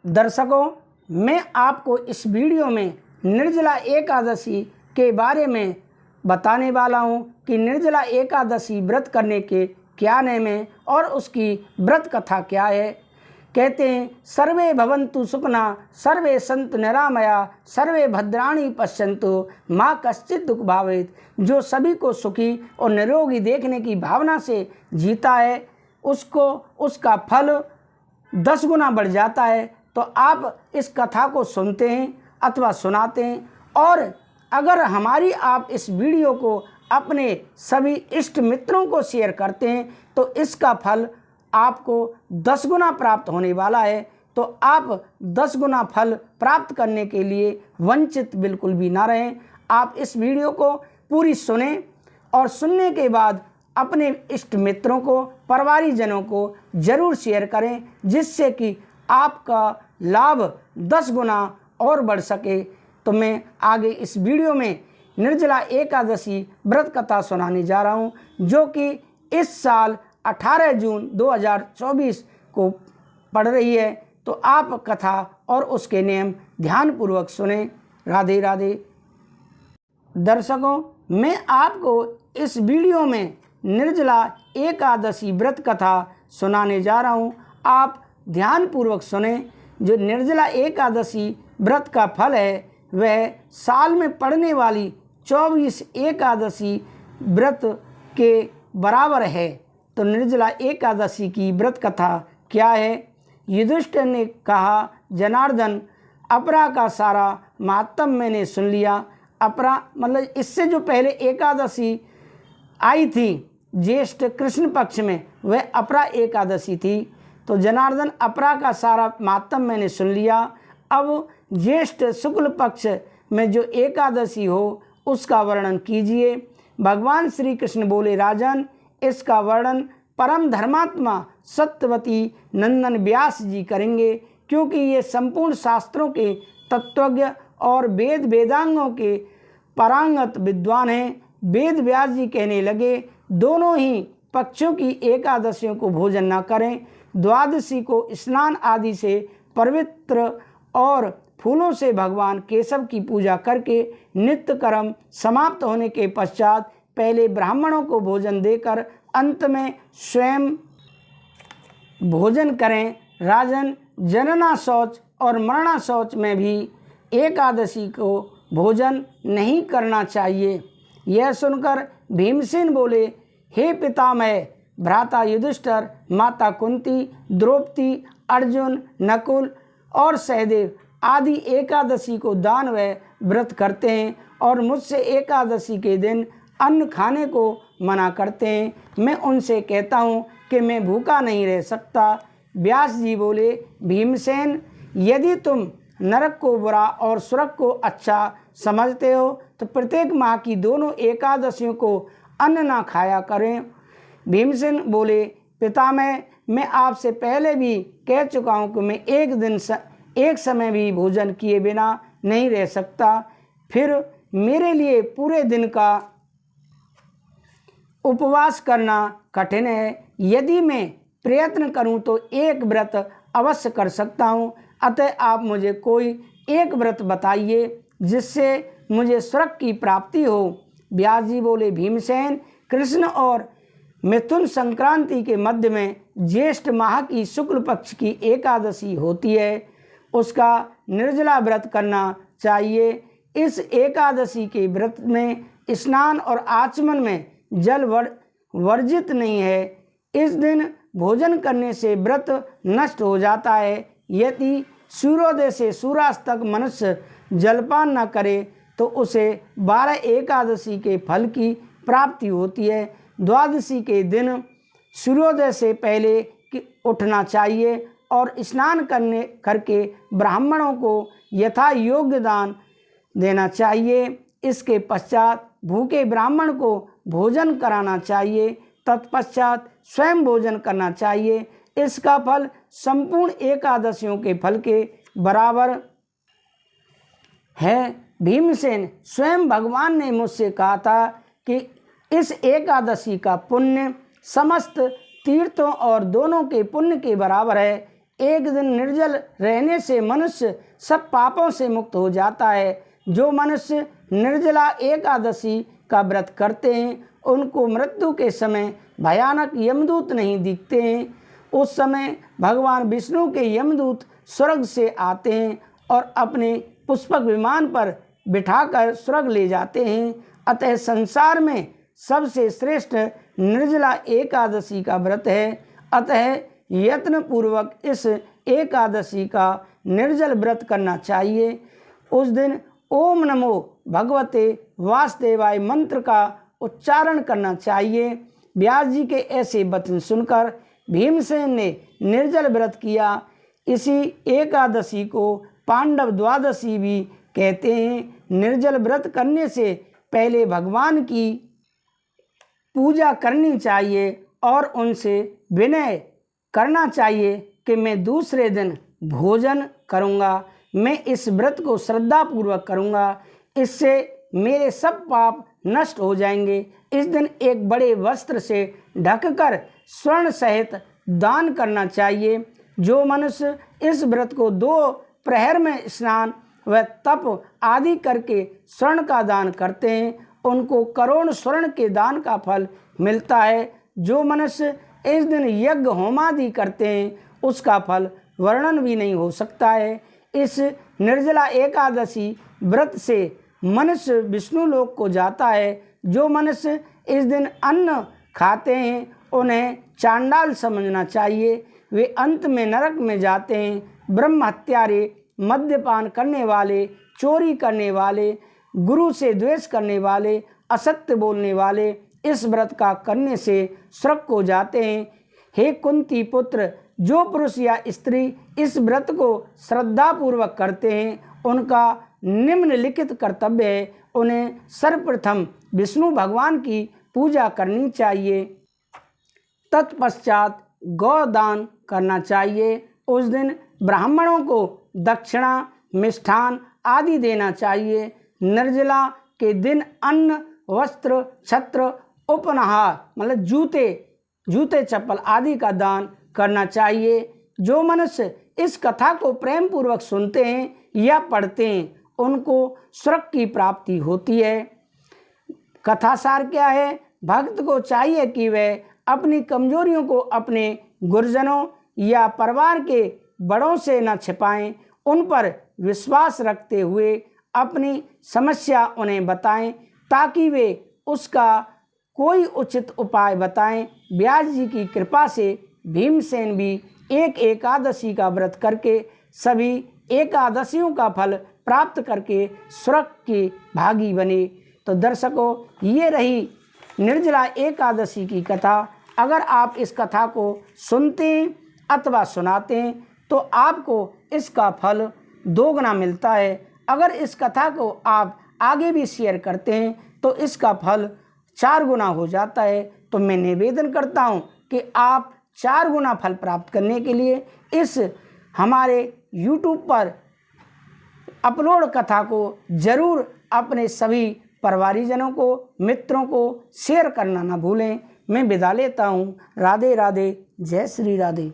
दर्शकों, मैं आपको इस वीडियो में निर्जला एकादशी के बारे में बताने वाला हूं कि निर्जला एकादशी व्रत करने के क्या नियम हैं और उसकी व्रत कथा क्या है। कहते हैं, सर्वे भवन्तु सुखिनः, सर्वे सन्तु निरामया, सर्वे भद्राणि पश्यन्तु, माँ कश्चित् दुःख भावेत्। जो सभी को सुखी और निरोगी देखने की भावना से जीता है, उसको उसका फल 10 गुना बढ़ जाता है। तो आप इस कथा को सुनते हैं अथवा सुनाते हैं, और अगर हमारी आप इस वीडियो को अपने सभी इष्ट मित्रों को शेयर करते हैं तो इसका फल आपको 10 गुना प्राप्त होने वाला है। तो आप 10 गुना फल प्राप्त करने के लिए वंचित बिल्कुल भी ना रहें। आप इस वीडियो को पूरी सुनें और सुनने के बाद अपने इष्ट मित्रों को, परिवारजनों को ज़रूर शेयर करें, जिससे कि आपका लाभ 10 गुना और बढ़ सके। तो मैं आगे इस वीडियो में निर्जला एकादशी व्रत कथा सुनाने जा रहा हूँ, जो कि इस साल 18 जून 2024 को पड़ रही है। तो आप कथा और उसके नियम ध्यानपूर्वक सुने। राधे राधे। दर्शकों, मैं आपको इस वीडियो में निर्जला एकादशी व्रत कथा सुनाने जा रहा हूँ। आप ध्यानपूर्वक सुने। जो निर्जला एकादशी व्रत का फल है वह साल में पड़ने वाली 24 एकादशी व्रत के बराबर है। तो निर्जला एकादशी की व्रत कथा क्या है। युधिष्ठिर ने कहा, जनार्दन, अपरा का सारा महात्म मैंने सुन लिया। अपरा मतलब इससे जो पहले एकादशी आई थी ज्येष्ठ कृष्ण पक्ष में, वह अपरा एकादशी थी। तो जनार्दन, अपरा का सारा महात्म मैंने सुन लिया। अब ज्येष्ठ शुक्ल पक्ष में जो एकादशी हो उसका वर्णन कीजिए। भगवान श्री कृष्ण बोले, राजन, इसका वर्णन परम धर्मात्मा सत्यवती नंदन व्यास जी करेंगे, क्योंकि ये संपूर्ण शास्त्रों के तत्वज्ञ और वेद वेदांगों के पारंगत विद्वान हैं। वेद व्यास जी कहने लगे, दोनों ही पक्षों की एकादशियों को भोजन न करें। द्वादशी को स्नान आदि से पवित्र और फूलों से भगवान केशव की पूजा करके नित्य कर्म समाप्त होने के पश्चात पहले ब्राह्मणों को भोजन देकर अंत में स्वयं भोजन करें। राजन, जनना शौच और मरना शौच में भी एकादशी को भोजन नहीं करना चाहिए। यह सुनकर भीमसेन बोले, हे पितामह, भ्राता युधिष्ठिर, माता कुंती, द्रौपदी, अर्जुन, नकुल और सहदेव आदि एकादशी को दान व व्रत करते हैं और मुझसे एकादशी के दिन अन्न खाने को मना करते हैं। मैं उनसे कहता हूँ कि मैं भूखा नहीं रह सकता। व्यास जी बोले, भीमसेन, यदि तुम नरक को बुरा और स्वर्ग को अच्छा समझते हो तो प्रत्येक माह की दोनों एकादशियों को अन्न ना खाया करें। भीमसेन बोले, पितामह, मैं आपसे पहले भी कह चुका हूँ कि मैं एक समय भी भोजन किए बिना नहीं रह सकता। फिर मेरे लिए पूरे दिन का उपवास करना कठिन है। यदि मैं प्रयत्न करूं तो एक व्रत अवश्य कर सकता हूं। अतः आप मुझे कोई एक व्रत बताइए जिससे मुझे स्वर्ग की प्राप्ति हो। व्यास जी बोले, भीमसेन, कृष्ण और मिथुन संक्रांति के मध्य में ज्येष्ठ माह की शुक्ल पक्ष की एकादशी होती है, उसका निर्जला व्रत करना चाहिए। इस एकादशी के व्रत में स्नान और आचमन में जल वर्जित नहीं है। इस दिन भोजन करने से व्रत नष्ट हो जाता है। यदि सूर्योदय से सूर्यास्त तक मनुष्य जलपान न करे तो उसे 12 एकादशी के फल की प्राप्ति होती है। द्वादशी के दिन सूर्योदय से पहले उठना चाहिए और स्नान करके ब्राह्मणों को यथा योग्य दान देना चाहिए। इसके पश्चात भूखे ब्राह्मण को भोजन कराना चाहिए। तत्पश्चात स्वयं भोजन करना चाहिए। इसका फल संपूर्ण एकादशियों के फल के बराबर है। भीमसेन, स्वयं भगवान ने मुझसे कहा था कि इस एकादशी का पुण्य समस्त तीर्थों और दोनों के पुण्य के बराबर है। एक दिन निर्जल रहने से मनुष्य सब पापों से मुक्त हो जाता है। जो मनुष्य निर्जला एकादशी का व्रत करते हैं उनको मृत्यु के समय भयानक यमदूत नहीं दिखते हैं। उस समय भगवान विष्णु के यमदूत स्वर्ग से आते हैं और अपने पुष्पक विमान पर बिठाकर स्वर्ग ले जाते हैं। अतः संसार में सबसे श्रेष्ठ निर्जला एकादशी का व्रत है। अतः यत्न पूर्वक इस एकादशी का निर्जल व्रत करना चाहिए। उस दिन ओम नमो भगवते वासुदेवाय मंत्र का उच्चारण करना चाहिए। व्यास जी के ऐसे वचन सुनकर भीमसेन ने निर्जल व्रत किया। इसी एकादशी को पांडव द्वादशी भी कहते हैं। निर्जल व्रत करने से पहले भगवान की पूजा करनी चाहिए और उनसे विनय करना चाहिए कि मैं दूसरे दिन भोजन करूँगा, मैं इस व्रत को श्रद्धापूर्वक करूँगा, इससे मेरे सब पाप नष्ट हो जाएंगे। इस दिन एक बड़े वस्त्र से ढककर स्वर्ण सहित दान करना चाहिए। जो मनुष्य इस व्रत को 2 प्रहर में स्नान व तप आदि करके स्वर्ण का दान करते हैं उनको करोड़ स्वर्ण के दान का फल मिलता है। जो मनुष्य इस दिन यज्ञ होमादि करते हैं उसका फल वर्णन भी नहीं हो सकता है। इस निर्जला एकादशी व्रत से मनुष्य विष्णु लोक को जाता है। जो मनुष्य इस दिन अन्न खाते हैं उन्हें चांडाल समझना चाहिए, वे अंत में नरक में जाते हैं। ब्रह्म हत्यारे, मद्यपान करने वाले, चोरी करने वाले, गुरु से द्वेष करने वाले, असत्य बोलने वाले इस व्रत का करने से स्वर्ग को जाते हैं। हे कुंती पुत्र, जो पुरुष या स्त्री इस व्रत को श्रद्धापूर्वक करते हैं उनका निम्नलिखित कर्तव्य है। उन्हें सर्वप्रथम विष्णु भगवान की पूजा करनी चाहिए, तत्पश्चात गौदान करना चाहिए। उस दिन ब्राह्मणों को दक्षिणा, मिष्ठान आदि देना चाहिए। निर्जला के दिन अन्न, वस्त्र, छत्र, उपनहार मतलब जूते चप्पल आदि का दान करना चाहिए। जो मनुष्य इस कथा को प्रेम पूर्वक सुनते हैं या पढ़ते हैं उनको स्वर्ग की प्राप्ति होती है। कथा सार क्या है? भक्त को चाहिए कि वह अपनी कमजोरियों को अपने गुरुजनों या परिवार के बड़ों से न छिपाएं, उन पर विश्वास रखते हुए अपनी समस्या उन्हें बताएं ताकि वे उसका कोई उचित उपाय बताएं। व्यास जी की कृपा से भीमसेन भी एक एकादशी का व्रत करके सभी एकादशियों का फल प्राप्त करके स्वर्ग के भागी बने। तो दर्शकों, ये रही निर्जला एकादशी की कथा। अगर आप इस कथा को सुनते हैं अथवा सुनाते हैं तो आपको इसका फल 2 गुना मिलता है। अगर इस कथा को आप आगे भी शेयर करते हैं तो इसका फल 4 गुना हो जाता है। तो मैं निवेदन करता हूँ कि आप 4 गुना फल प्राप्त करने के लिए इस हमारे YouTube पर अपलोड कथा को जरूर अपने सभी परिवारीजनों को, मित्रों को शेयर करना ना भूलें। मैं विदा लेता हूँ। राधे राधे, जय श्री राधे।